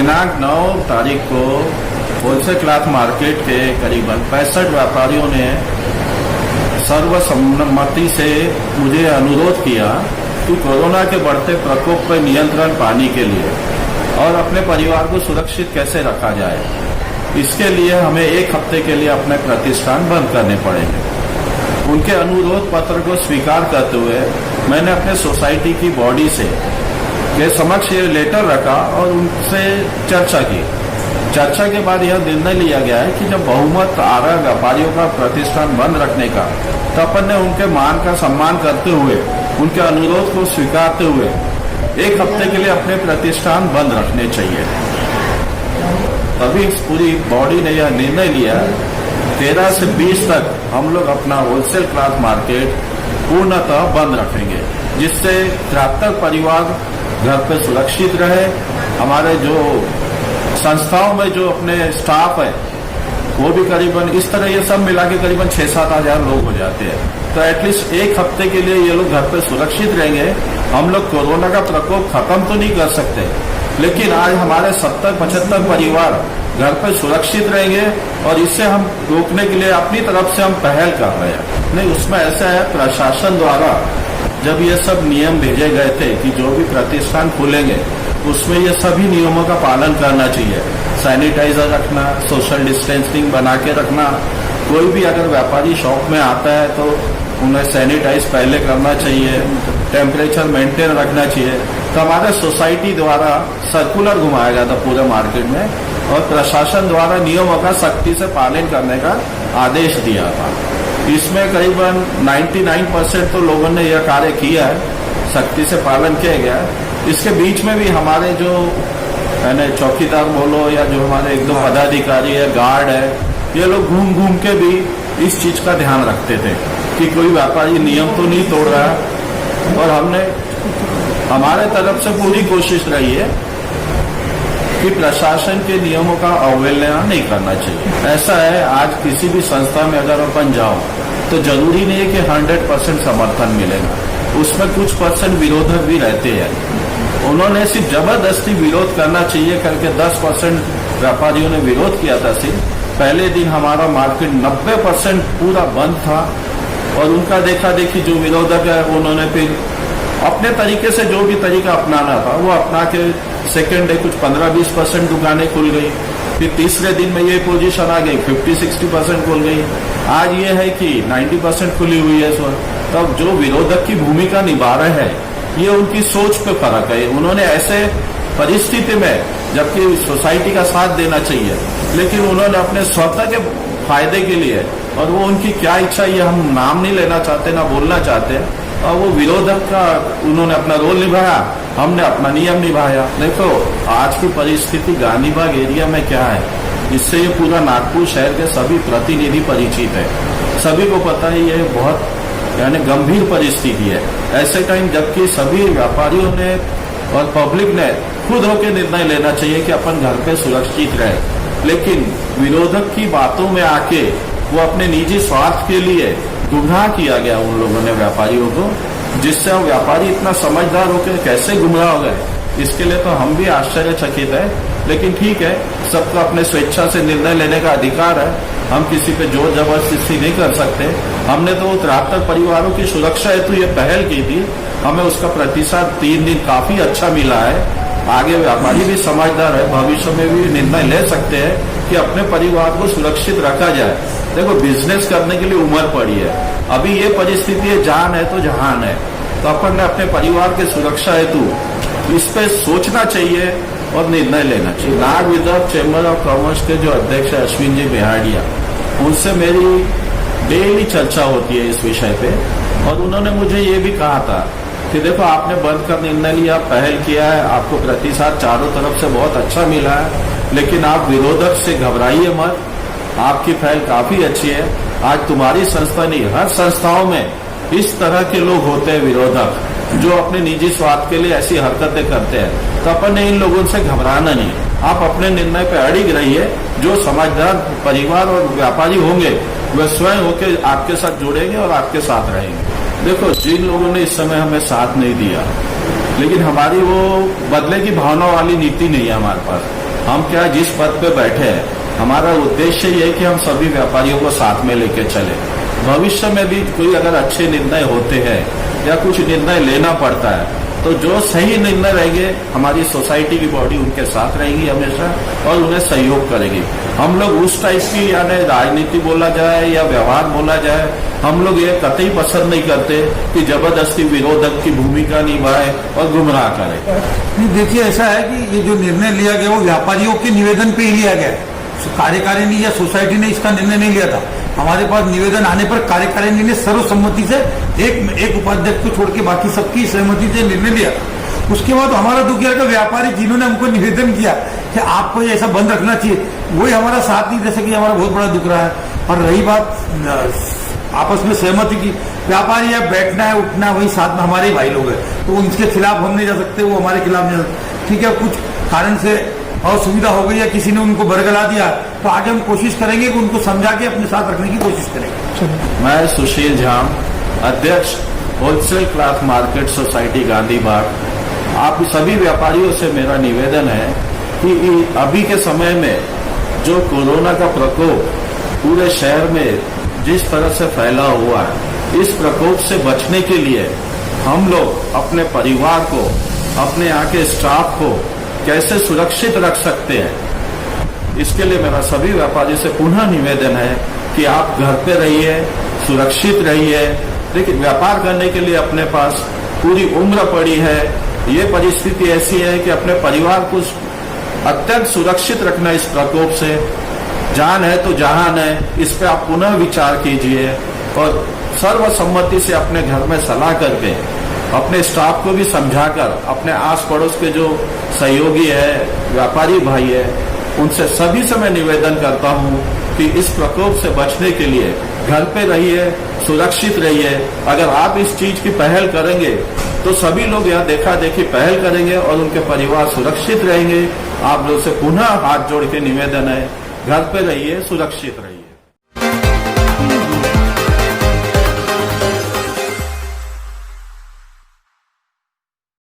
दिनांक 9 तारीख को होलसेल क्लॉथ मार्केट के करीबन 65 व्यापारियों ने सर्वसम्मति से मुझे अनुरोध किया कि कोरोना के बढ़ते प्रकोप पर नियंत्रण पाने के लिए और अपने परिवार को सुरक्षित कैसे रखा जाए, इसके लिए हमें 1 हफ्ते के लिए अपने प्रतिष्ठान बंद करने पड़ेंगे। उनके अनुरोध पत्र को स्वीकार करते हुए मैंने अपने सोसाइटी की बॉडी से के समक्ष ये लेटर रखा और उनसे चर्चा की। चर्चा के बाद यह निर्णय लिया गया है कि जब बहुमत आ रहा है व्यापारियों का प्रतिष्ठान बंद रखने का, तो अपन ने उनके मान का सम्मान करते हुए उनके अनुरोध को स्वीकारते हुए 1 हफ्ते के लिए अपने प्रतिष्ठान बंद रखने चाहिए। तभी इस पूरी बॉडी ने यह निर्णय लिया 13 से 20 तक हम लोग अपना होलसेल क्लॉथ मार्केट पूर्णतः बंद रखेंगे, जिससे 73 परिवार घर पे सुरक्षित रहे। हमारे जो संस्थाओं में जो अपने स्टाफ है वो भी करीबन इस तरह ये सब मिला के करीबन 6-7 हजार लोग हो जाते हैं। तो एटलीस्ट 1 हफ्ते के लिए ये लोग घर पे सुरक्षित रहेंगे। हम लोग कोरोना का प्रकोप खत्म तो नहीं कर सकते, लेकिन आज हमारे 70-75 परिवार घर पे सुरक्षित रहेंगे और इससे हम रोकने के लिए अपनी तरफ से हम पहल कर रहे हैं। नहीं, उसमें ऐसा है, प्रशासन द्वारा जब ये सब नियम भेजे गए थे कि जो भी प्रतिष्ठान खुलेंगे उसमें ये सभी नियमों का पालन करना चाहिए। सैनिटाइजर रखना, सोशल डिस्टेंसिंग बना के रखना, कोई भी अगर व्यापारी शॉप में आता है तो उन्हें सैनिटाइज पहले करना चाहिए, टेम्परेचर मेंटेन रखना चाहिए। तो हमारे सोसाइटी द्वारा सर्कुलर घुमाया गया था पूरे मार्केट में और प्रशासन द्वारा नियमों का सख्ती से पालन करने का आदेश दिया था। इसमें करीबन 99% तो लोगों ने यह कार्य किया है, सख्ती से पालन किया गया है। इसके बीच में भी हमारे जो यानी चौकीदार बोलो या जो हमारे 1-2 पदाधिकारी है, गार्ड है, ये लोग घूम घूम के भी इस चीज का ध्यान रखते थे कि कोई व्यापारी नियम तो नहीं तोड़ रहा है। और हमने हमारे तरफ से पूरी कोशिश रही है कि प्रशासन के नियमों का अवहेलना नहीं करना चाहिए। ऐसा है, आज किसी भी संस्था में अगर अपन जाओ तो जरूरी नहीं है कि 100% समर्थन मिलेगा, उसमें कुछ % विरोधक भी रहते हैं। उन्होंने सिर्फ जबरदस्ती विरोध करना चाहिए करके 10% व्यापारियों ने विरोध किया था। सिर्फ पहले दिन हमारा मार्केट 90% पूरा बंद था और उनका देखा देखी जो विरोधक है उन्होंने फिर अपने तरीके से जो भी तरीका अपनाना था वो अपना के सेकेंड डे कुछ 15-20% दुकानें खुल गई। फिर तीसरे दिन में ये पोजीशन आ गई 50-60% खुल गई। आज ये है कि 90% खुली हुई है। तब जो विरोधक की भूमिका निभा रहे हैं ये उनकी सोच पे फर्क है। उन्होंने ऐसे परिस्थिति में जबकि सोसाइटी का साथ देना चाहिए, लेकिन उन्होंने अपने स्वतः के फायदे के लिए, और वो उनकी क्या इच्छा ये हम नाम नहीं लेना चाहते ना बोलना चाहते, और वो विरोधक का उन्होंने अपना रोल निभाया, हमने अपना नियम निभाया। देखो आज की परिस्थिति गांधीबाग एरिया में क्या है, इससे ये पूरा नागपुर शहर के सभी प्रतिनिधि परिचित है। सभी को पता है ये बहुत यानी गंभीर परिस्थिति है। ऐसे टाइम जबकि सभी व्यापारियों ने और पब्लिक ने खुद होकर निर्णय लेना चाहिए कि अपन घर पे सुरक्षित रहे, लेकिन विरोधक की बातों में आके वो अपने निजी स्वार्थ के लिए गुमराह किया गया उन लोगों ने व्यापारियों को, जिससे वो व्यापारी इतना समझदार होकर कैसे गुमराह हो गए, इसके लिए तो हम भी आश्चर्यचकित है। लेकिन ठीक है, सबको अपने स्वेच्छा से निर्णय लेने का अधिकार है, हम किसी पे जोर जबरदस्ती नहीं कर सकते। हमने तो 73 परिवारों की सुरक्षा हेतु ये पहल की थी, हमें उसका प्रतिशत 3 दिन काफी अच्छा मिला है। आगे व्यापारी भी समझदार है, भविष्य में भी निर्णय ले सकते हैं कि अपने परिवार को सुरक्षित रखा जाए। देखो बिजनेस करने के लिए उम्र पड़ी है, अभी ये परिस्थिति है, जान है तो जहान है, तो अपन ने अपने परिवार की सुरक्षा हेतु इस पे सोचना चाहिए और निर्णय लेना चाहिए। Nag Vidarbha chamber of commerce के जो अध्यक्ष है अश्विन जी बिहाड़िया, उनसे मेरी डेली चर्चा होती है इस विषय पे, और उन्होंने मुझे ये भी कहा था कि देखो आपने बंद का निर्णय लिया, पहल किया है, आपको प्रतिसाद चारों तरफ से बहुत अच्छा मिला है, लेकिन आप विरोधक से घबराइए मत, आपकी पहल काफी अच्छी है। आज तुम्हारी संस्था नहीं, हर संस्थाओं में इस तरह के लोग होते हैं विरोधक, जो अपने निजी स्वार्थ के लिए ऐसी हरकतें करते हैं। तो अपन ने इन लोगों से घबराना नहीं, आप अपने निर्णय पर अड़िग रहिए। जो समझदार परिवार और व्यापारी होंगे वे स्वयं होकर आपके साथ जुड़ेंगे और आपके साथ रहेंगे। देखो जिन लोगों ने इस समय हमें साथ नहीं दिया, लेकिन हमारी वो बदले की भावना वाली नीति नहीं है हमारे पास। हम क्या जिस पद पे बैठे हैं, हमारा उद्देश्य ये है कि हम सभी व्यापारियों को साथ में लेके चले। भविष्य में भी कोई अगर अच्छे निर्णय होते हैं या कुछ निर्णय लेना पड़ता है, तो जो सही निर्णय रहेंगे, हमारी सोसाइटी की बॉडी उनके साथ रहेगी हमेशा और उन्हें सहयोग करेगी। हम लोग उस टाइप की यानी राजनीति बोला जाए या व्यवहार बोला जाए, हम लोग ये कतई पसंद नहीं करते कि जबरदस्ती विरोधक की भूमिका निभाए और गुमराह करे। नहीं, देखिए ऐसा है कि ये जो निर्णय लिया गया वो व्यापारियों के निवेदन पे ही लिया गया है। कार्यकारिणी या सोसाइटी ने इसका निर्णय नहीं लिया था। हमारे पास निवेदन आने पर कार्यकारिणी ने सर्वसम्मति से एक उपाध्यक्ष को छोड़ के बाकी सबकी सहमति से निर्णय लिया। उसके बाद हमारा दुख यह कि व्यापारी जिन्होंने हमको निवेदन किया कि आपको ये ऐसा बंद रखना चाहिए, वही हमारा साथ नहीं दे सके। हमारा बहुत बड़ा दुख रहा है। और रही बात आपस में सहमति की, व्यापारी अब बैठना है उठना वही साथ में हमारे भाई लोग हैं, तो उनके खिलाफ हम नहीं जा सकते, वो हमारे खिलाफ नहीं जा सकते। ठीक है, कुछ कारण से असुविधा हो गई या किसी ने उनको बरगला दिया, तो आगे हम कोशिश करेंगे कि उनको समझा के अपने साथ रखने की कोशिश करेंगे। मैं सुशील झाम, अध्यक्ष wholesale cloth market society Gandhi Bagh. आप सभी व्यापारियों से मेरा निवेदन है कि अभी के समय में जो कोरोना का प्रकोप पूरे शहर में जिस तरह से फैला हुआ है, इस प्रकोप से बचने के लिए हम लोग अपने परिवार को, अपने यहाँ के स्टाफ को कैसे सुरक्षित रख सकते हैं, इसके लिए मेरा सभी व्यापारियों से पुनः निवेदन है कि आप घर पे रहिए, सुरक्षित रहिए। लेकिन व्यापार करने के लिए अपने पास पूरी उम्र पड़ी है। ये परिस्थिति ऐसी है कि अपने परिवार को अत्यंत सुरक्षित रखना इस प्रकोप से। जान है तो जहान है, इस पे आप पुनः विचार कीजिए और सर्वसम्मति से अपने घर में सलाह करके अपने स्टाफ को भी समझाकर, अपने आस पड़ोस के जो सहयोगी है, व्यापारी भाई है, उनसे सभी से मैं निवेदन करता हूं कि इस प्रकोप से बचने के लिए घर पे रहिए, सुरक्षित रहिए। अगर आप इस चीज की पहल करेंगे तो सभी लोग यहाँ देखा देखी पहल करेंगे और उनके परिवार सुरक्षित रहेंगे। आप लोग से पुनः हाथ जोड़ के निवेदन है, घर पे रहिए, सुरक्षित रहिए।